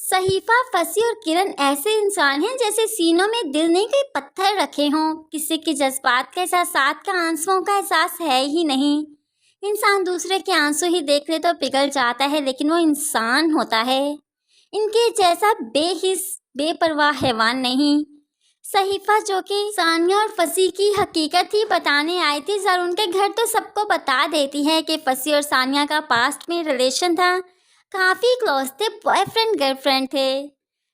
सहीफा, फसी और किरण ऐसे इंसान हैं जैसे सीनों में दिल नहीं कोई पत्थर रखे हों। किसी के जज्बात का एहसास, साथ का आंसुओं का एहसास है ही नहीं। इंसान दूसरे के आंसू ही देख ले तो पिघल जाता है, लेकिन वो इंसान होता है। इनके जैसा बेहिस बेपरवाह हैवान नहीं। सहीफा जो कि सानिया और फसी की हकीकत ही बताने आई थी, जर उनके घर तो सबको बता देती है कि फसी और सानिया का पास्ट में रिलेशन था, काफ़ी क्लोज थे, बॉयफ्रेंड गर्लफ्रेंड थे।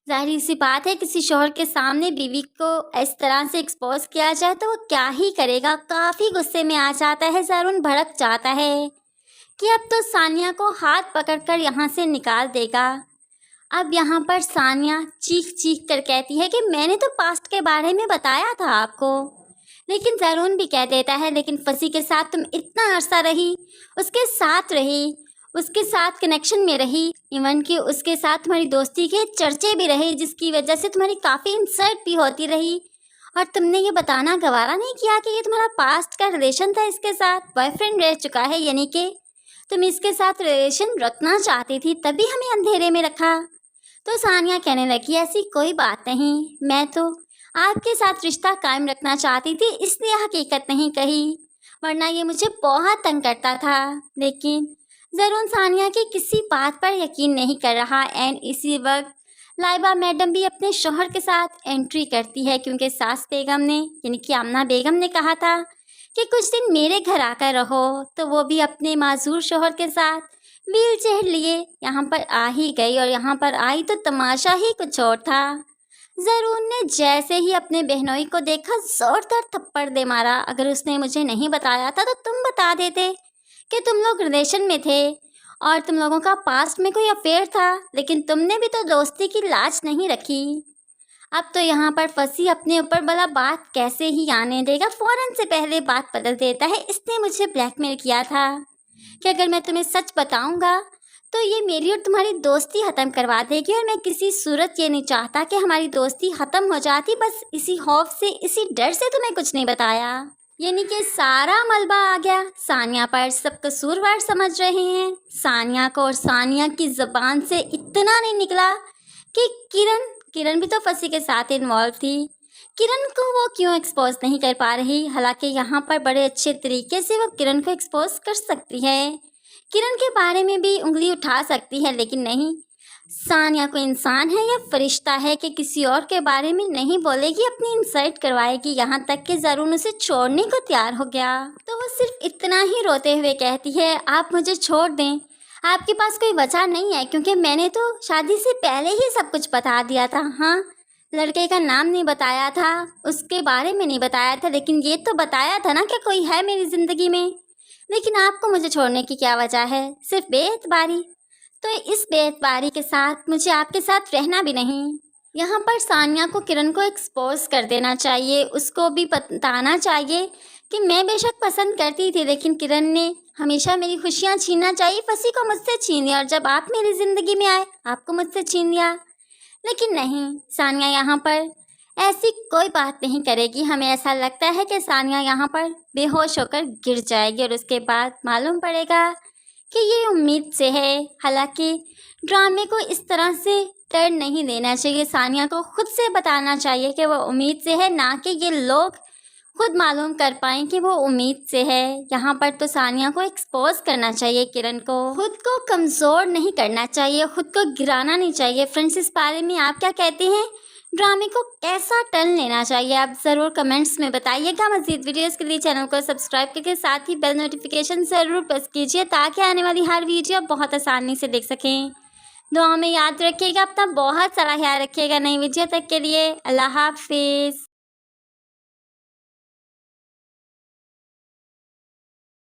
जाहिर सी बात है, किसी शौहर के सामने बीवी को इस तरह से एक्सपोज किया जाए तो वो क्या ही करेगा। काफ़ी गुस्से में आ जाता है, जरून भड़क जाता है कि अब तो सानिया को हाथ पकड़कर यहाँ से निकाल देगा। अब यहाँ पर सानिया चीख चीख कर कहती है कि मैंने तो पास्ट के बारे में बताया था आपको। लेकिन जरून भी कह देता है, लेकिन फसी के साथ तुम इतना अरसा रही, उसके साथ रही, उसके साथ कनेक्शन में रही, इवन कि उसके साथ तुम्हारी दोस्ती के चर्चे भी रहे, जिसकी वजह से तुम्हारी काफ़ी इंसल्ट भी होती रही, और तुमने ये बताना गवारा नहीं किया कि ये तुम्हारा पास्ट का रिलेशन था, इसके साथ बॉयफ्रेंड रह चुका है, यानी कि तुम इसके साथ रिलेशन रखना चाहती थी, तभी हमें अंधेरे में रखा। तो सानिया कहने लगी, ऐसी कोई बात नहीं, मैं तो आपके साथ रिश्ता कायम रखना चाहती थी, इसलिए हकीकत नहीं कही, वरना ये मुझे बहुत तंग करता था। लेकिन ज़रून सानिया की किसी बात पर यकीन नहीं कर रहा। एंड इसी वक्त लाइबा मैडम भी अपने शौहर के साथ एंट्री करती है, क्योंकि सास बेगम ने यानी कि आमना बेगम ने कहा था कि कुछ दिन मेरे घर आकर रहो, तो वो भी अपने माजूर शौहर के साथ व्हील चेयर लिए यहाँ पर आ ही गई। और यहाँ पर आई तो तमाशा ही कुछ और था। ज़रून ने जैसे ही अपने बहनोई को देखा, ज़ोरदार थप्पड़ दे मारा। अगर उसने मुझे नहीं बताया था तो तुम बता देते कि तुम लोग रिलेशन में थे और तुम लोगों का पास्ट में कोई अफेयर था, लेकिन तुमने भी तो दोस्ती की लाज नहीं रखी। अब तो यहाँ पर फसी अपने ऊपर भला बात कैसे ही आने देगा, फ़ौरन से पहले बात बदल देता है। इसने मुझे ब्लैकमेल किया था कि अगर मैं तुम्हें सच बताऊंगा तो ये मेरी और तुम्हारी दोस्ती ख़त्म करवा देगी, और मैं किसी सूरत ये नहीं चाहता कि हमारी दोस्ती ख़त्म हो जाती। बस इसी खौफ से, इसी डर से तुम्हें कुछ नहीं बताया। यानी कि सारा मलबा आ गया सानिया पर, सब कसूरवार समझ रहे हैं सानिया को, और सानिया की ज़बान से इतना नहीं निकला कि किरण भी तो फसी के साथ इन्वॉल्व थी। किरण को वो क्यों एक्सपोज नहीं कर पा रही, हालांकि यहाँ पर बड़े अच्छे तरीके से वो किरण को एक्सपोज कर सकती है, किरण के बारे में भी उंगली उठा सकती है, लेकिन नहीं। सानिया को इंसान है या फरिश्ता है कि किसी और के बारे में नहीं बोलेगी, अपनी इंसल्ट करवाएगी, यहाँ तक कि ज़रून उसे छोड़ने को तैयार हो गया। तो वो सिर्फ इतना ही रोते हुए कहती है, आप मुझे छोड़ दें, आपके पास कोई वजह नहीं है, क्योंकि मैंने तो शादी से पहले ही सब कुछ बता दिया था। हाँ, लड़के का नाम नहीं बताया था, उसके बारे में नहीं बताया था, लेकिन ये तो बताया था ना कि कोई है मेरी ज़िंदगी में। लेकिन आपको मुझे छोड़ने की क्या वजह है, सिर्फ बेएतबारी। तो इस बेएतबारी के साथ मुझे आपके साथ रहना भी नहीं। यहाँ पर सानिया को किरण को एक्सपोज कर देना चाहिए, उसको भी बताना चाहिए कि मैं बेशक पसंद करती थी, लेकिन किरण ने हमेशा मेरी खुशियाँ छीनना चाहिए, फसी को मुझसे छीन लिया, और जब आप मेरी ज़िंदगी में आए आपको मुझसे छीन लिया। लेकिन नहीं, सानिया यहाँ पर ऐसी कोई बात नहीं करेगी। हमें ऐसा लगता है कि सानिया यहाँ पर बेहोश होकर गिर जाएगी, और उसके बाद मालूम पड़ेगा कि ये उम्मीद से है। हालांकि ड्रामे को इस तरह से टर्न नहीं देना चाहिए, सानिया को खुद से बताना चाहिए कि वो उम्मीद से है, ना कि ये लोग खुद मालूम कर पाएँ कि वो उम्मीद से है। यहाँ पर तो सानिया को एक्सपोज करना चाहिए, किरण को खुद को कमज़ोर नहीं करना चाहिए, खुद को गिराना नहीं चाहिए। फ्रेंड्स, इस बारे में आप क्या कहते हैं, ड्रामे को कैसा टर्न लेना चाहिए, आप ज़रूर कमेंट्स में बताइएगा। मज़ीद वीडियोस के लिए चैनल को सब्सक्राइब करके साथ ही बेल नोटिफिकेशन ज़रूर प्रेस कीजिए, ताकि आने वाली हर वीडियो आप बहुत आसानी से देख सकें। दुआ में याद रखिएगा, अपना बहुत सारा ख्याल रखिएगा। नई वीडियो तक के लिए अल्लाह हाफिज़।